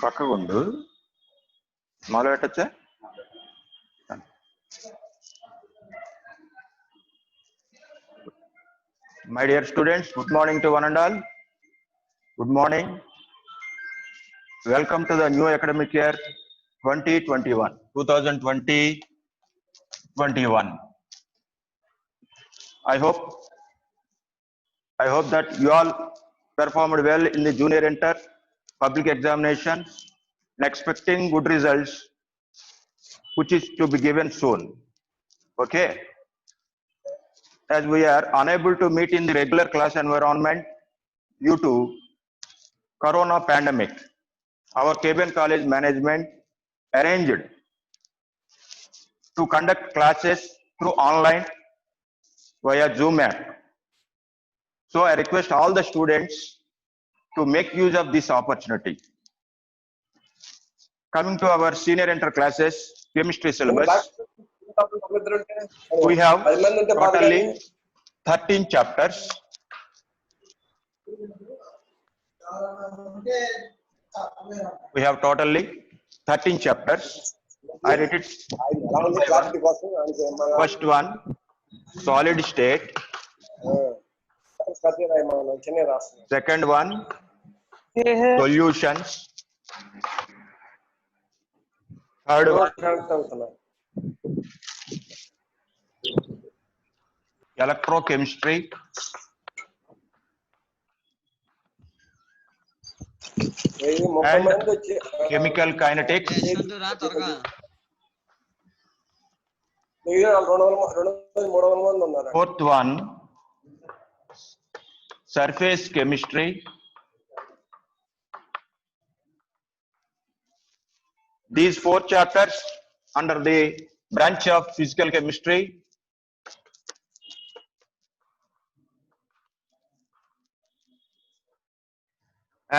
పక్కగుండు మొదలు పెట్టచ్చా? My dear students, good morning to one and all. Good morning. Welcome to the new academic year 2020-21. I hope that you all performed well in the junior inter public examination and expecting good results, which is to be given soon. Okay. As we are unable to meet in the regular class environment due to Corona pandemic, our KBN College management arranged to conduct classes through online via Zoom app. So I request all the students to make use of this opportunity. Coming to our senior inter classes, chemistry syllabus, we have totally 13 chapters. We have totally 13 chapters. I read it. First one, solid state. Second one, solutions. Third one, electrochemistry. And chemical kinetics. Fourth one, surface chemistry. These 4 chapters under the branch of physical chemistry.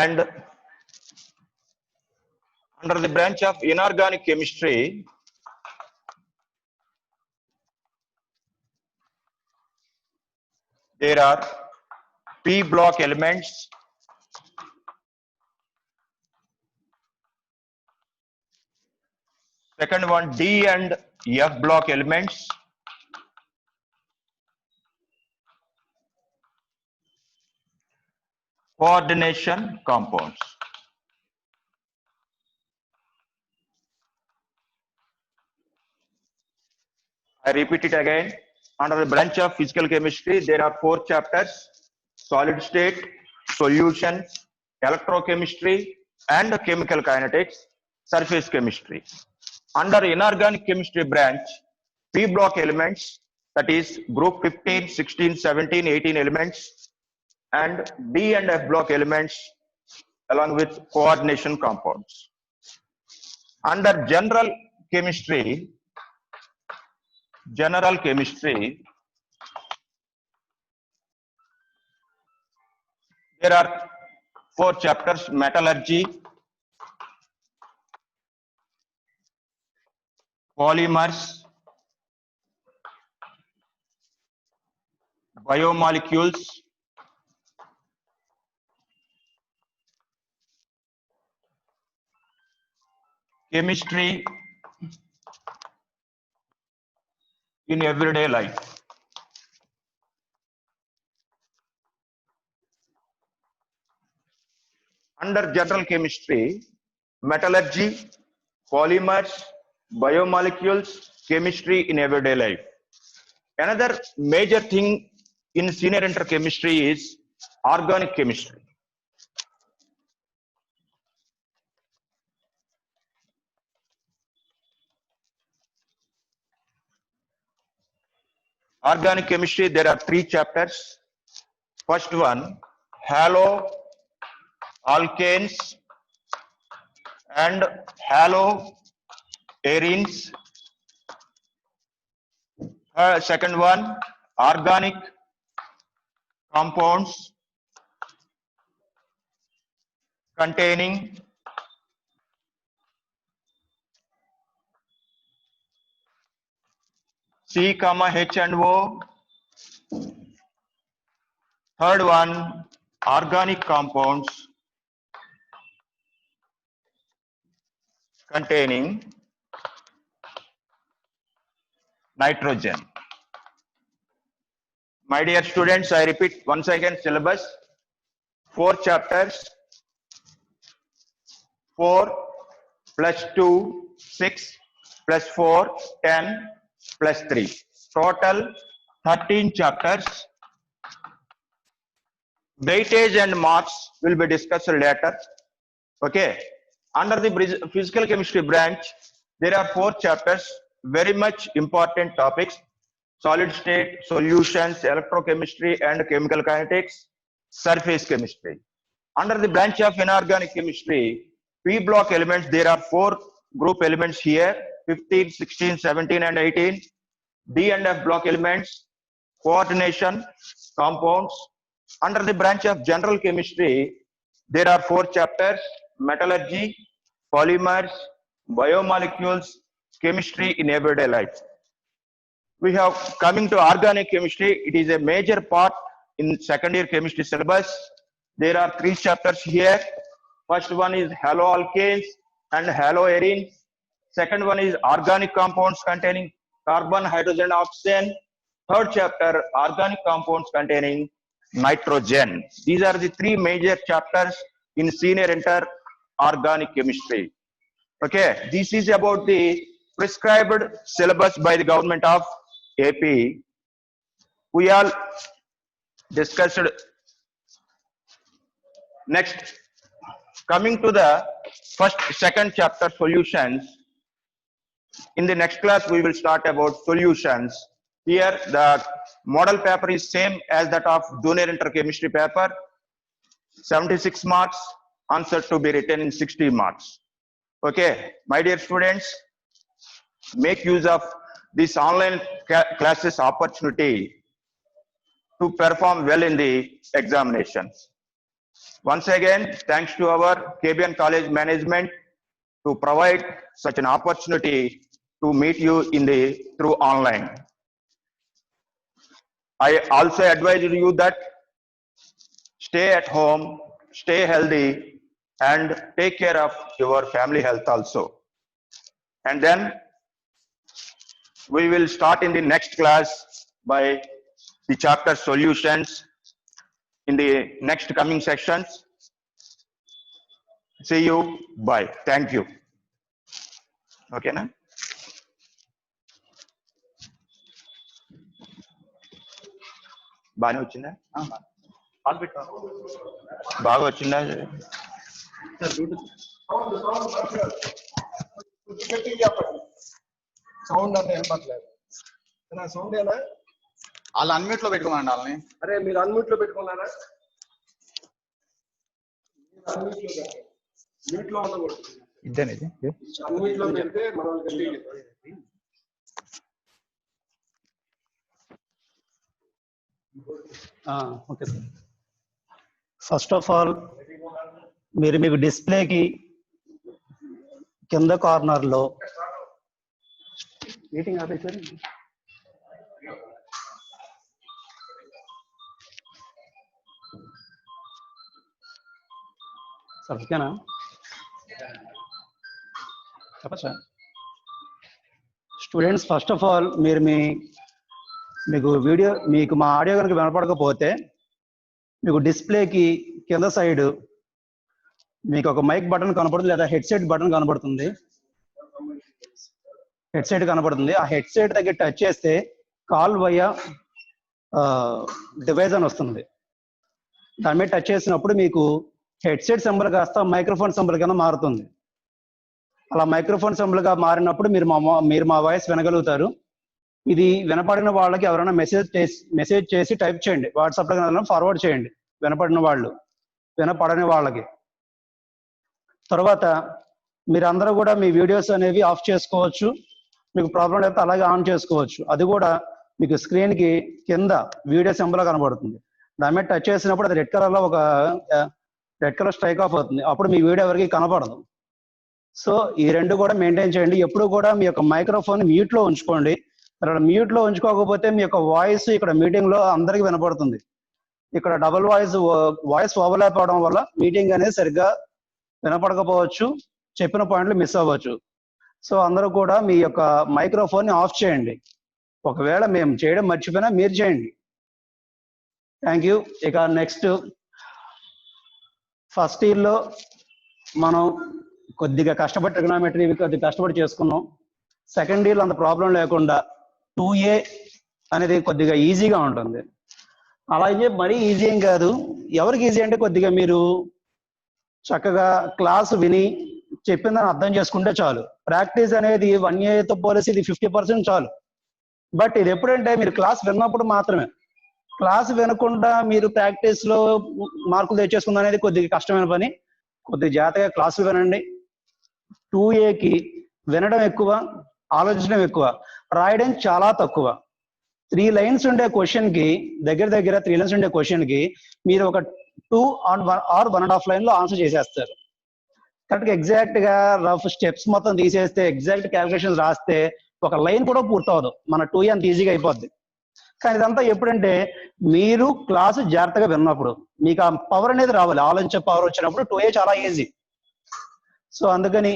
And under the branch of inorganic chemistry, there are P block elements, second one D and F block elements, coordination compounds. I repeat it again. Under the branch of physical chemistry, there are 4 chapters: solid state, solutions, electrochemistry, and chemical kinetics, surface chemistry. Under inorganic chemistry branch, P block elements, that is group 15, 16, 17, 18 elements, and D and F block elements along with coordination compounds. Under general chemistry, there are 4 chapters: metallurgy, polymers, biomolecules, chemistry in everyday life. Under general chemistry, metallurgy, polymers, biomolecules, chemistry in everyday life. Another major thing in senior inter chemistry is organic chemistry. Organic chemistry, there are 3 chapters. First one, haloalkanes and haloarenes. Second one, organic compounds containing C, H and O. Third one, organic compounds containing nitrogen. My dear students, I repeat once again syllabus. 4 chapters, 4 plus 2, 6 plus 4, 10 plus 3. Total 13 chapters. Weightage and marks will be discussed later. Okay. Under the physical chemistry branch, there are 4 chapters, very much important topics: solid state, solutions, electrochemistry and chemical kinetics, surface chemistry. Under the branch of inorganic chemistry, P block elements, there are 4 group elements here: 15, 16, 17 and 18. D and F block elements, coordination, compounds. Under the branch of general chemistry, there are 4 chapters: metallurgy, polymers, biomolecules, chemistry in everyday life. We have coming to organic chemistry. It is a major part in second year chemistry syllabus. There are 3 chapters here. First one is haloalkanes and haloarenes. Second one is organic compounds containing carbon, hydrogen, oxygen. Third chapter, organic compounds containing nitrogen. These are the 3 major chapters in senior inter organic chemistry. Okay, this is about the prescribed syllabus by the government of AP. We all discussed. Next, coming to the second chapter, solutions. In the next class, we will start about solutions. Here, the model paper is same as that of junior inter chemistry paper. 76 marks, answer to be written in 60 marks. Okay, my dear students, make use of this online classes opportunity to perform well in the examinations. Once again, thanks to our KBN College management to provide such an opportunity to meet you through online. I also advise you that stay at home, stay healthy, and take care of your family health also. And then we will start in the next class by the chapter solutions in the next coming sections. See you. Bye. Thank you. Okay, na? బాగా వచ్చిందా? బాగా వచ్చిందా? Sound అంటే ఏం పర్లేదు. Sound ఏనా? వాళ్ళు unmute లో పెట్టుకోమనండి వాళ్ళని. అరే మీరు అన్మ్యూట్ లో పెట్టుకున్నారా? మ్యూట్ లో ఉండకూడదు. ఇదేనేది అన్మ్యూట్ లో పెడితే మనం okay sir. First of all మీకు డిస్ప్లేకి కింద కార్నర్ లో మీటింగ్ ఆపేసారు సార్. ఓకేనా చెప్పచ్చా? స్టూడెంట్స్, ఫస్ట్ ఆఫ్ ఆల్ మీకు మా ఆడియో కనుక వినపడకపోతే మీకు డిస్ప్లేకి కింద సైడ్ మీకు ఒక మైక్ బటన్ కనపడుతుంది, లేదా హెడ్సెట్ బటన్ కనపడుతుంది. హెడ్సెట్ కనపడుతుంది. ఆ హెడ్సెట్ దగ్గర టచ్ చేస్తే కాల్ వయ్యా డివైస్ అని వస్తుంది. దాని మీద టచ్ చేసినప్పుడు మీకు హెడ్సెట్ సింబల్ కాస్త మైక్రోఫోన్ సింబల్ కింద మారుతుంది. అలా మైక్రోఫోన్ సింబల్గా మారినప్పుడు మీరు మా వాయిస్ వినగలుగుతారు. ఇది వినపడిన వాళ్ళకి ఎవరైనా మెసేజ్ చేసి టైప్ చేయండి, వాట్సాప్లో ఫార్వర్డ్ చేయండి వినపడని వాళ్ళకి. తర్వాత మీరందరూ కూడా మీ వీడియోస్ అనేవి ఆఫ్ చేసుకోవచ్చు. మీకు ప్రాబ్లం లేకపోతే అలాగే ఆన్ చేసుకోవచ్చు. అది కూడా మీకు స్క్రీన్కి కింద వీడియో సింబల్ కనబడుతుంది. దాని మీద టచ్ చేసినప్పుడు అది రెడ్ కలర్ స్ట్రైక్ ఆఫ్ అవుతుంది. అప్పుడు మీ వీడియో ఎవరికి కనపడదు. సో ఈ రెండు కూడా మెయింటైన్ చేయండి. ఎప్పుడు కూడా మీ యొక్క మైక్రోఫోన్ మ్యూట్లో ఉంచుకోండి. మ్యూట్లో ఉంచుకోకపోతే మీ యొక్క వాయిస్ ఇక్కడ మీటింగ్లో అందరికీ వినపడుతుంది. ఇక్కడ డబుల్ వాయిస్ ఓవర్లాప్ అవడం వల్ల మీటింగ్ అనేది సరిగ్గా వినపడకపోవచ్చు. చెప్పిన పాయింట్లు మిస్ అవ్వచ్చు. సో అందరూ కూడా మీ యొక్క మైక్రోఫోన్ని ఆఫ్ చేయండి. ఒకవేళ మేము చేయడం మర్చిపోయినా మీరు చేయండి. Thank you. ఇక నెక్స్ట్ ఫస్ట్ ఇయర్లో మనం కొద్దిగా కష్టపడి ట్రిగనామెట్రీ కొద్దిగా కష్టపడి చేసుకున్నాం. సెకండ్ ఇయర్లో అంత ప్రాబ్లం లేకుండా 2A అనేది కొద్దిగా ఈజీగా ఉంటుంది. అలాగే మరీ ఈజీ ఏం కాదు. ఎవరికి ఈజీ అంటే కొద్దిగా మీరు చక్కగా క్లాసు విని చెప్పిందని అర్థం చేసుకుంటే చాలు. ప్రాక్టీస్ అనేది 1Aతో పోలిసి ఇది 50% చాలు. బట్ ఇది ఎప్పుడంటే మీరు క్లాస్ విన్నప్పుడు మాత్రమే. క్లాస్ వినకుండా మీరు ప్రాక్టీస్లో మార్కులు తెచ్చేసుకుంది అనేది కొద్దిగా కష్టమైన పని. కొద్దిగా జాగ్రత్తగా క్లాసులు వినండి. 2Aకి వినడం ఎక్కువ, ఆలోచించడం ఎక్కువ, రాయడం చాలా తక్కువ. 3 లైన్స్ ఉండే క్వశ్చన్కి దగ్గర 3 లైన్స్ ఉండే క్వశ్చన్కి మీరు ఒక 2 or 1.5 లైన్లో ఆన్సర్ చేసేస్తారు. కరెక్ట్గా ఎగ్జాక్ట్గా రఫ్ స్టెప్స్ మొత్తం తీసేస్తే ఎగ్జాక్ట్ క్యాలిక్యులేషన్స్ రాస్తే ఒక లైన్ కూడా పూర్తవదు. మన 2A అంత ఈజీగా అయిపోద్ది. కానీ ఇదంతా ఎప్పుడంటే మీరు క్లాసు జాగ్రత్తగా విన్నప్పుడు మీకు ఆ పవర్ అనేది రావాలి. ఆలోచించే పవర్ వచ్చినప్పుడు 2A చాలా ఈజీ. సో అందుకని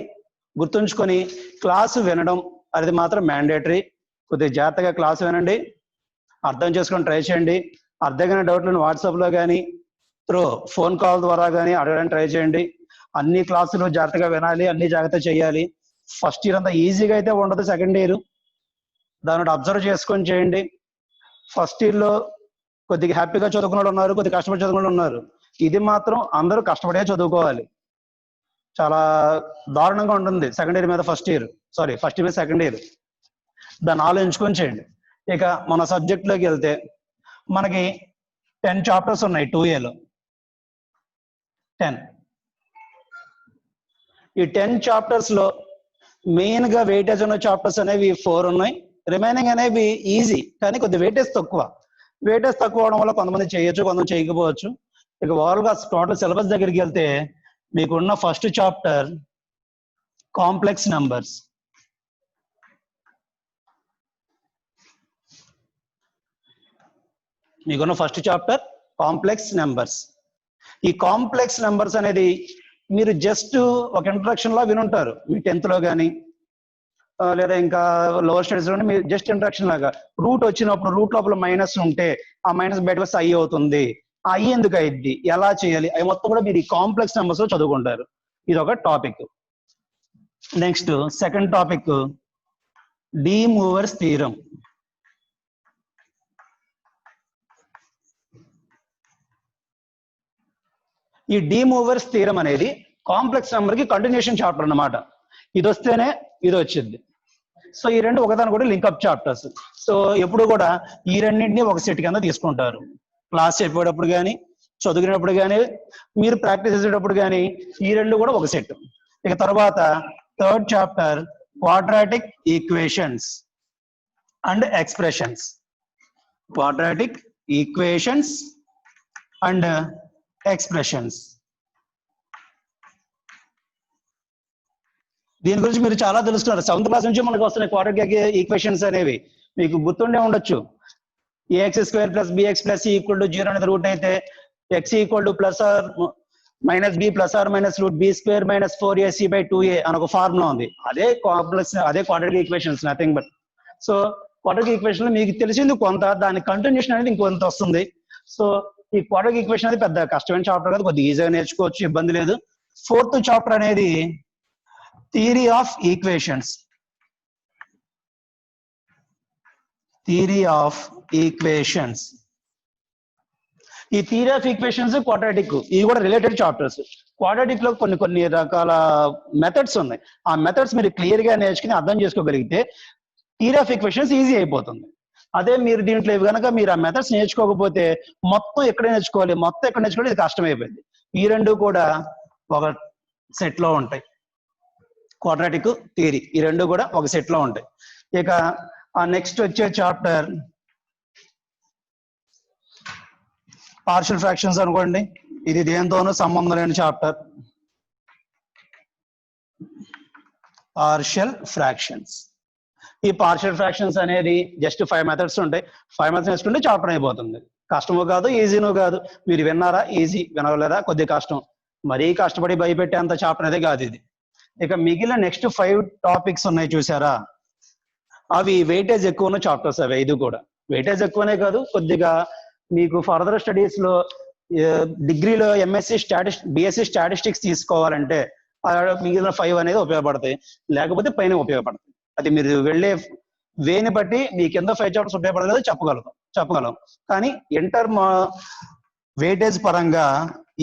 గుర్తుంచుకొని క్లాసు వినడం అది మాత్రం మ్యాండేటరీ. కొద్దిగా జాగ్రత్తగా క్లాసు వినండి, అర్థం చేసుకొని ట్రై చేయండి. అర్థం కాని డౌట్లను వాట్సాప్లో కానీ త్రూ ఫోన్ కాల్ ద్వారా కానీ అడగడానికి ట్రై చేయండి. అన్ని క్లాసులు జాగ్రత్తగా వినాలి, అన్ని జాగ్రత్త చేయాలి. ఫస్ట్ ఇయర్ అంతా ఈజీగా అయితే ఉండదు. సెకండ్ ఇయర్ దాన్ని అబ్జర్వ్ చేసుకొని చేయండి. ఫస్ట్ ఇయర్లో కొద్దిగా హ్యాపీగా చదువుకున్న వాళ్ళు ఉన్నారు, కొద్దిగా కష్టపడి చదువుకున్న ఉన్నారు. ఇది మాత్రం అందరూ కష్టపడే చదువుకోవాలి. చాలా దారుణంగా ఉంటుంది సెకండ్ ఇయర్ మీద ఫస్ట్ ఇయర్ మీద సెకండ్ ఇయర్. దాన్ని ఆలోచించుకొని చేయండి. ఇక మన సబ్జెక్ట్లోకి వెళ్తే మనకి 10 చాప్టర్స్ ఉన్నాయి 2Aలో. 10. ఈ 10 చాప్టర్స్లో మెయిన్గా వెయిటేజ్ ఉన్న చాప్టర్స్ అనేవి 4 ఉన్నాయి. రిమైనింగ్ అనేవి ఈజీ కానీ కొద్ది వెయిటేజ్ తక్కువ. వెయిటేజ్ తక్కువ అవడం వల్ల కొంతమంది చేయొచ్చు, కొంతమంది చేయకపోవచ్చు. ఇక ఓవరాల్గా టోటల్ సిలబస్ దగ్గరికి వెళ్తే మీకున్న ఫస్ట్ చాప్టర్ కాంప్లెక్స్ నెంబర్స్. మీకున్న ఫస్ట్ చాప్టర్ కాంప్లెక్స్ నెంబర్స్. ఈ కాంప్లెక్స్ నెంబర్స్ అనేది మీరు జస్ట్ ఒక ఇంట్రడక్షన్ లా వినుంటారు మీ 10th లో కానీ లేదా ఇంకా లోవర్ స్టడీస్ లోనే మీరు జస్ట్ ఇంట్రడక్షన్ లాగా. రూట్ వచ్చినప్పుడు రూట్ లోపల మైనస్ ఉంటే ఆ మైనస్ బయటకు వస్తే ఐ అవుతుంది. ఆ ఐ ఎందుకు అయింది, ఎలా చేయాలి, అవి మొత్తం కూడా మీరు ఈ కాంప్లెక్స్ నెంబర్స్ లో చదువుకుంటారు. ఇది ఒక topic. Next second topic De Moivre's theorem. ఈ డి మూవర్స్ థీరం అనేది కాంప్లెక్స్ నెంబర్ కి కంటిన్యూషన్ చాప్టర్ అన్నమాట. ఇది వస్తేనే ఇది వచ్చింది. సో ఈ రెండు ఒకదాని కూడా లింకప్ చాప్టర్స్. సో ఎప్పుడు కూడా ఈ రెండింటిని ఒక సెట్ కింద తీసుకుంటారు. క్లాస్ చెప్పేటప్పుడు కానీ చదువుకునేటప్పుడు కానీ మీరు ప్రాక్టీస్ చేసేటప్పుడు కానీ ఈ రెండు కూడా ఒక సెట్. ఇక తర్వాత third chapter quadratic equations and expressions. Quadratic equations and expressions. దీని గురించి మీరు చాలా తెలుసుకున్నారు. 7th క్లాస్ నుంచి మనకు వస్తున్నాయి క్వాడ్రాటిక్ ఈక్వేషన్స్ అనేవి. మీకు గుర్తుండే ఉండొచ్చు. ax² + bx + c = 0 అనేది రూట్ అయితే x = +(-b ± √b² - 4ac/2a) అని ఒక ఫార్ములా ఉంది. అదే కాంప్లెక్స్, అదే quadratic equations, nothing but. So quadratic equation మీకు తెలిసింది కొంత, దాని కంటిన్యూషన్ అనేది ఇంకొంత వస్తుంది. సో ఈ క్వాడ్రాటిక్ ఈక్వేషన్ అనేది పెద్ద కష్టమైన చాప్టర్ కాదు, కొద్దిగా ఈజీగా నేర్చుకోవచ్చు, ఇబ్బంది లేదు. 4th చాప్టర్ అనేది theory of equations. Theory of equations. ఈ థియరీ ఆఫ్ ఈక్వేషన్స్ క్వాడ్రాటిక్ ఇవి కూడా రిలేటెడ్ చాప్టర్స్. క్వాడ్రాటిక్ లో కొన్ని రకాల మెథడ్స్ ఉన్నాయి. ఆ మెథడ్స్ మీరు క్లియర్ గా నేర్చుకుని అర్థం చేసుకోగలిగితే థియరీ ఆఫ్ ఈక్వేషన్స్ ఈజీ అయిపోతుంది. అదే మీరు దీంట్లో కనుక మీరు ఆ మెథడ్స్ నేర్చుకోకపోతే మొత్తం ఎక్కడ నేర్చుకోవాలి, ఇది కష్టమైపోయింది. ఈ రెండు కూడా ఒక సెట్ లో ఉంటాయి. క్వాడ్రాటిక్, థియరీ ఈ రెండు కూడా ఒక సెట్ లో ఉంటాయి. ఇక ఆ నెక్స్ట్ వచ్చే చాప్టర్ పార్షియల్ ఫ్రాక్షన్స్ అనుకోండి. ఇది దేనితోనూ సంబంధం లేని చాప్టర్. Partial fractions. ఈ పార్షియల్ ఫ్రాక్షన్స్ అనేది జస్ట్ 5 మెథడ్స్ ఉంటాయి. 5 మెథడ్స్ నేర్చుకుంటే చాప్టర్ అయిపోతుంది. కష్టము కాదు, ఈజీను కాదు. మీరు విన్నారా ఈజీ, వినలేదా కొద్దిగా కష్టం. మరీ కష్టపడి భయపెట్టే అంత చాప్టర్ అయితే కాదు ఇది. ఇక మిగిలిన నెక్స్ట్ 5 టాపిక్స్ ఉన్నాయి చూసారా, అవి వెయిటేజ్ ఎక్కువ ఉన్న చాప్టర్స్. అవి 5 కూడా వెయిటేజ్ ఎక్కువనే కాదు, కొద్దిగా మీకు ఫర్దర్ స్టడీస్ లో డిగ్రీలో బిఎస్సి స్టాటిస్టిక్స్ తీసుకోవాలంటే మిగిలిన 5 అనేది ఉపయోగపడతాయి, లేకపోతే పైన ఉపయోగపడతాయి. అది మీరు వెళ్ళే వేని బట్టి మీ కింద 5 చాప్టర్స్ ఉపయోగపడలేదు చెప్పగలం. కానీ ఇంటర్ వెయిటేజ్ పరంగా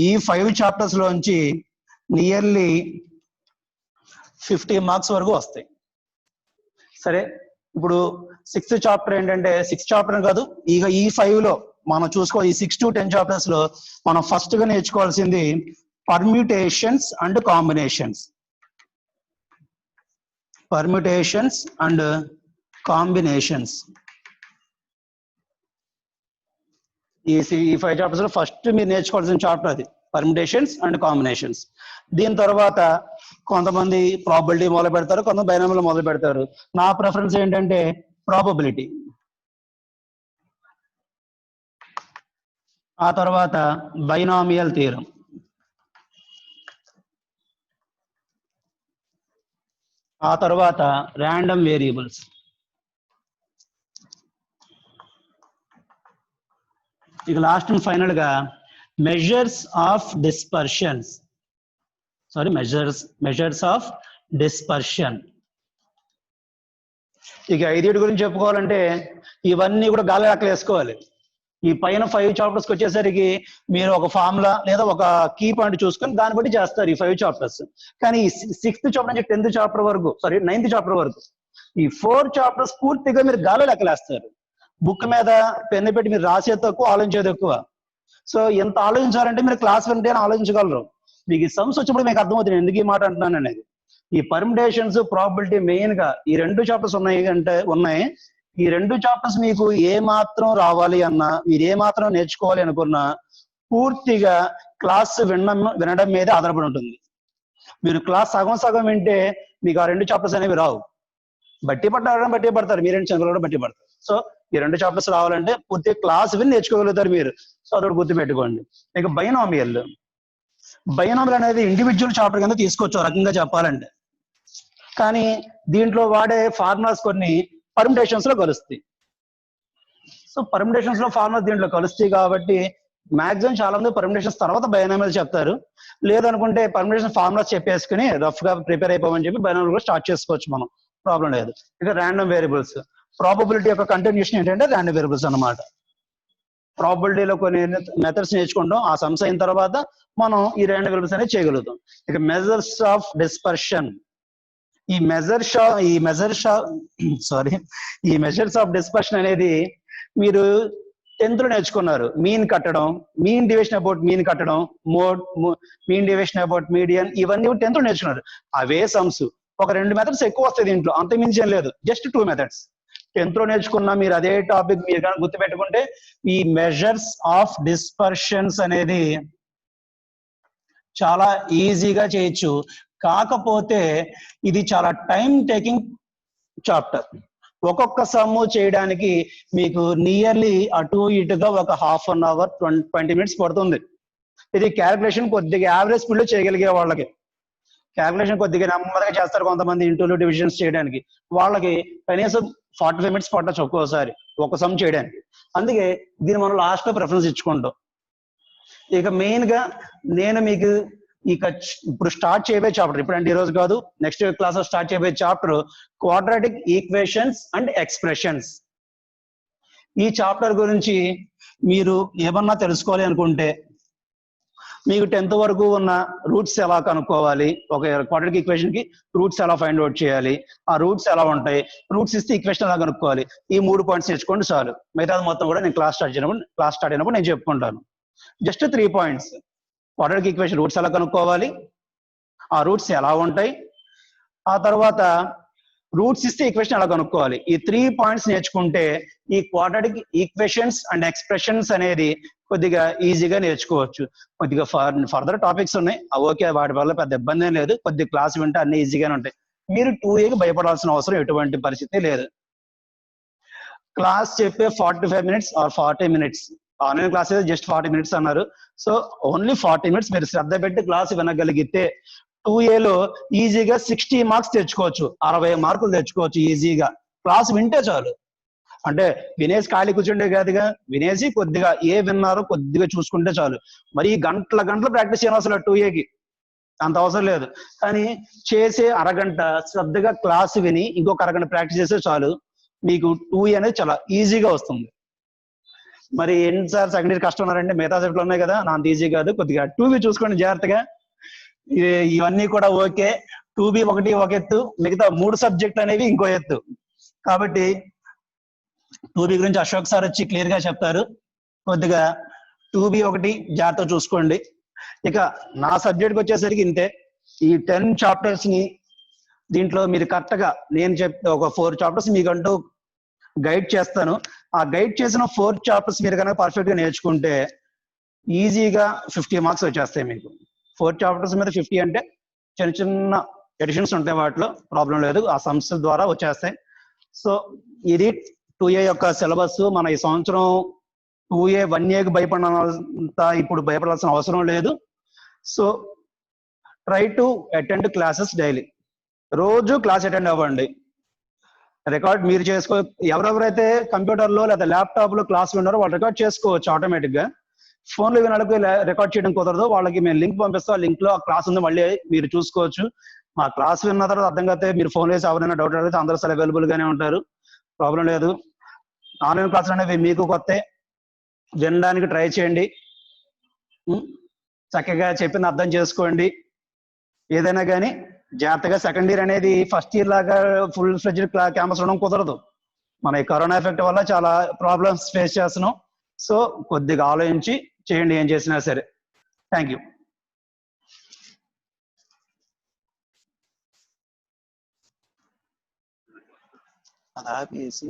ఈ 5 చాప్టర్స్ లోంచి నియర్లీ 50 మార్క్స్ వరకు వస్తాయి. సరే, ఇప్పుడు 6th చాప్టర్ ఏంటంటే 6th చాప్టర్ కాదు, ఇక ఈ 5 లో మనం ఈ 6 to 10 చాప్టర్స్ లో మనం ఫస్ట్ గా నేర్చుకోవాల్సింది పర్మ్యూటేషన్స్ అండ్ కాంబినేషన్స్. ఈ 5 చాప్టర్స్ లో ఫస్ట్ మీరు నేర్చుకోవాల్సిన చాప్టర్ అది పర్మ్యూటేషన్స్ అండ్ కాంబినేషన్స్. దీని తర్వాత కొంతమంది ప్రాబబిలిటీ మొదలు పెడతారు, కొంతమంది బైనామియల్ మొదలు పెడతారు. నా ప్రిఫరెన్స్ ఏంటంటే ప్రాబబిలిటీ, ఆ తర్వాత బైనామియల్ థియరం, ఆ తర్వాత ర్యాండమ్ వేరియబుల్స్, ఇక లాస్ట్ అండ్ ఫైనల్ గా మెజర్స్ ఆఫ్ డిస్పర్షన్. ఇక 5 గురించి చెప్పుకోవాలంటే ఇవన్నీ కూడా గాలి లెక్కలు వేసుకోవాలి. ఈ పైన 5 చాప్టర్స్కి వచ్చేసరికి మీరు ఒక ఫార్ములా లేదా ఒక కీ పాయింట్ చూసుకొని దాన్ని బట్టి చేస్తారు ఈ 5 చాప్టర్స్. కానీ ఈ 6th చాప్టర్ నుంచి 10th చాప్టర్ వరకు, 9th చాప్టర్ వరకు ఈ 4 చాప్టర్స్ పూర్తిగా మీరు గాలి లెక్కలేస్తారు. బుక్ మీద పెన్ను పెట్టి మీరు రాసేది తక్కువ, ఆలోచించేది ఎక్కువ. సో ఎంత ఆలోచించాలంటే మీరు క్లాస్ వింటే ఆలోచించగలరు. మీకు ఈ సమ్స్ వచ్చినప్పుడు మీకు అర్థమవుతుంది ఎందుకు ఈ మాట అంటున్నాను అనేది. ఈ పర్మిటేషన్స్, ప్రాబబిలిటీ మెయిన్ గా ఈ 2 చాప్టర్స్ ఉన్నాయి. ఈ 2 చాప్టర్స్ మీకు ఏ మాత్రం రావాలి అన్నా, మీరు ఏ మాత్రం నేర్చుకోవాలి అనుకున్నా పూర్తిగా క్లాస్ వినడం మీద ఆధారపడి ఉంటుంది. మీరు క్లాస్ సగం వింటే మీకు ఆ 2 చాప్టర్స్ అనేవి రావు. బట్టి పడతారు, మీరేంటి చదువులు కూడా బట్టి పడతారు. సో ఈ 2 చాప్టర్స్ రావాలంటే పూర్తిగా క్లాస్ విని నేర్చుకోగలుగుతారు మీరు. సో అదొకటి గుర్తుపెట్టుకోండి. ఇక బైనామియల్ అనేది ఇండివిజువల్ చాప్టర్ కింద తీసుకోవచ్చు రకంగా చెప్పాలంటే. కానీ దీంట్లో వాడే ఫార్ములాస్ కొన్ని పర్మిటేషన్స్ లో కలుస్తాయి. సో పర్మిటేషన్స్ లో ఫార్ములాస్ దీంట్లో కలుస్తాయి కాబట్టి మాక్సిమం చాలా మంది పర్మిటేషన్స్ తర్వాత బైనామియల్ చెప్తారు. లేదనుకుంటే పర్మిటేషన్ ఫార్ములాస్ చెప్పేసుకుని రఫ్ గా ప్రిపేర్ అయిపోమని చెప్పి బైనామియల్ కూడా స్టార్ట్ చేసుకోవచ్చు, మనం ప్రాబ్లం లేదు. ఇక ర్యాండమ్ వేరియబుల్స్, ప్రాబబిలిటీ యొక్క కంటిన్యూషన్ ఏంటంటే ర్యాండమ్ వేరియబుల్స్ అన్నమాట. ప్రాబబిలిటీలో కొన్ని మెథడ్స్ నేర్చుకుంటాం, ఆ సమ్స్ అయిన తర్వాత మనం ఈ ర్యాండమ్ వేరియబుల్స్ అనేది చేయగలుగుతాం. ఇక మెజర్స్ ఆఫ్ డిస్పర్షన్, ఈ మెజర్స్ ఆఫ్ డిస్పర్షన్ అనేది మీరు 10th లో నేర్చుకున్నారు. మీన్ కట్టడం, మీన్ డివిజన్ అబౌట్ మీన్ కట్టడం, మీన్ డివిజన్ అబౌట్ మీడియన్, ఇవన్నీ 10th లో నేర్చుకున్నారు. అవే సమ్స్ ఒక 2 మెథడ్స్ ఎక్కువ వస్తాయి దీంట్లో, అంత మించి ఏం లేదు, జస్ట్ 2 మెథడ్స్ 10th లో నేర్చుకున్నా. మీరు అదే టాపిక్ మీరు కానీ గుర్తుపెట్టుకుంటే ఈ మెజర్స్ ఆఫ్ డిస్పర్షన్స్ అనేది చాలా ఈజీగా చేయొచ్చు. కాకపోతే ఇది చాలా టైం టేకింగ్ చాప్టర్. ఒక్కొక్క సమ్ము చేయడానికి మీకు నియర్లీ అటు ఇటుగా ఒక 1/2 hour 20 minutes పడుతుంది. ఇది క్యాలిక్యులేషన్ కొద్దిగా యావరేజ్ స్పీడ్ లో చేయగలిగే వాళ్ళకి, క్యాలిక్యులేషన్ కొద్దిగా నెమ్మదిగా చేస్తారు కొంతమంది, ఇంటూలు డివిజన్స్ చేయడానికి వాళ్ళకి కనీసం 45 minutes పట్టచ్చు ఒక్కోసారి ఒక సమ్ చేయడానికి. అందుకే దీన్ని మనం లాస్ట్ లో ప్రిఫరెన్స్ ఇచ్చుకుంటాం. ఇక మెయిన్ గా నేను మీకు ఇప్పుడు స్టార్ట్ చేయబోయే చాప్టర్, ఇప్పుడంటే ఈ రోజు కాదు, నెక్స్ట్ క్లాస్ లో స్టార్ట్ చేయబోయే chapter quadratic equations and expressions. ఈ చాప్టర్ గురించి మీరు ఏమన్నా తెలుసుకోవాలి అనుకుంటే మీకు 10th వరకు ఉన్న రూట్స్ ఎలా కనుక్కోవాలి, ఒక క్వాడ్రాటిక్ ఈక్వేషన్ కి రూట్స్ ఎలా ఫైండ్ అవుట్ చేయాలి, ఆ రూట్స్ ఎలా ఉంటాయి, రూట్స్ ఇస్తే ఈక్వేషన్ ఎలా కనుక్కోవాలి, ఈ 3 పాయింట్స్ నేర్చుకోండి చాలు. మిగతాది మొత్తం కూడా నేను క్లాస్ స్టార్ట్ అయినప్పుడు నేను చెప్పుకుంటాను. Just 3 points: quadratic equation roots ఎలా కనుక్కోవాలి, ఆ రూట్స్ ఎలా ఉంటాయి, ఆ తర్వాత రూట్స్ ఇస్తే ఈక్వేషన్ ఎలా కనుక్కోవాలి. ఈ 3 పాయింట్స్ నేర్చుకుంటే ఈ క్వాడ్రాటిక్ ఈక్వేషన్స్ అండ్ ఎక్స్ప్రెషన్స్ అనేది కొద్దిగా ఈజీగా నేర్చుకోవచ్చు. కొద్దిగా ఫర్దర్ టాపిక్స్ ఉన్నాయి, ఓకే, వాటి వల్ల పెద్ద ఇబ్బంది ఏం లేదు. కొద్దిగా క్లాస్ వింటే అన్ని ఈజీగానే ఉంటాయి. మీరు 2Aకి భయపడాల్సిన అవసరం ఎటువంటి పరిస్థితి లేదు. క్లాస్ చెప్పే 45 minutes or 40 minutes, online class అయితే జస్ట్ 40 minutes అన్నారు. సో ఓన్లీ 40 minutes మీరు శ్రద్ధ పెట్టి క్లాస్ వినగలిగితే 2Aలో ఈజీగా 60 మార్క్స్ తెచ్చుకోవచ్చు, 60 మార్కులు తెచ్చుకోవచ్చు ఈజీగా. క్లాస్ వింటే చాలు. అంటే వినేసి ఖాళీ కూర్చుండే కాదుగా, వినేసి కొద్దిగా ఏ విన్నారో కొద్దిగా చూసుకుంటే చాలు. మరి గంటల గంటలు ప్రాక్టీస్ చేయడం అసలు 2Aకి అంత అవసరం లేదు. కానీ చేసే అరగంట శ్రద్ధగా క్లాస్ విని ఇంకొక అరగంట ప్రాక్టీస్ చేస్తే చాలు, మీకు 2A అనేది చాలా ఈజీగా వస్తుంది. మరి ఏంటి సార్ సెకండ్ ఇయర్ కష్టం ఉన్నారంటే మిగతా సబ్జెక్టులు ఉన్నాయి కదా, నా అంత ఈజీ కాదు, కొద్దిగా 2B చూసుకోండి జాగ్రత్తగా. ఇవన్నీ కూడా ఓకే. 2B ఒకటి ఒక ఎత్తు, మిగతా 3 సబ్జెక్టులు అనేవి ఇంకో ఎత్తు. కాబట్టి 2B గురించి అశోక్ సార్ వచ్చి క్లియర్ గా చెప్తారు. కొద్దిగా 2B ఒకటి జాగ్రత్తగా చూసుకోండి. ఇక నా సబ్జెక్ట్కి వచ్చేసరికి ఇంతే. ఈ 10 చాప్టర్స్ ని దీంట్లో మీరు కరెక్ట్ గా నేను చెప్తే ఒక 4 చాప్టర్స్ మీకంటూ గైడ్ చేస్తాను. ఆ గైడ్ చేసిన 4 చాప్టర్స్ మీరు కనుక పర్ఫెక్ట్ గా నేర్చుకుంటే ఈజీగా 50 మార్క్స్ వచ్చేస్తాయి మీకు. 4 చాప్టర్స్ మీద 50 అంటే చిన్న చిన్న ఎడిషన్స్ ఉంటాయి, వాటిలో ప్రాబ్లం లేదు, ఆ సంస్థల ద్వారా వచ్చేస్తాయి. సో ఇది 2A యొక్క సిలబస్. మన ఈ సంవత్సరం 2A 1Aకి భయపడాలంత ఇప్పుడు భయపడాల్సిన అవసరం లేదు. So try to attend classes daily. రోజు క్లాస్ అటెండ్ అవ్వండి. రికార్డ్ మీరు చేసుకో, ఎవరెవరైతే కంప్యూటర్లో లేదా ల్యాప్టాప్లో క్లాస్ విన్నారో వాళ్ళు రికార్డ్ చేసుకోవచ్చు ఆటోమేటిక్గా. ఫోన్లో వినడానికి రికార్డ్ చేయడం కుదరదు, వాళ్ళకి మేము లింక్ పంపిస్తాం, ఆ లింక్లో ఆ క్లాస్ ఉంది, మళ్ళీ మీరు చూసుకోవచ్చు. మా క్లాస్ విన్న తర్వాత అర్థం కాకపోతే మీరు ఫోన్ వేసి ఎవరైనా డౌట్ అడిగితే అందరూ అసలు అవైలబుల్గానే ఉంటారు, ప్రాబ్లం లేదు. ఆన్లైన్ క్లాసులు అనేవి మీకు కొత్త, వినడానికి ట్రై చేయండి, చక్కగా చెప్పింది అర్థం చేసుకోండి. ఏదైనా కానీ జాగ్రత్తగా, సెకండ్ ఇయర్ అనేది ఫస్ట్ ఇయర్ లాగా ఫుల్ ఫ్లెడ్జ్డ్ క్యాంపస్ ఉండడం కుదరదు. మన ఈ కరోనా ఎఫెక్ట్ వల్ల చాలా ప్రాబ్లమ్స్ ఫేస్ చేస్తున్నాం. సో కొద్దిగా ఆలోచించి చేయండి ఏం చేసినా సరే. Thank you. అది ఆపేసి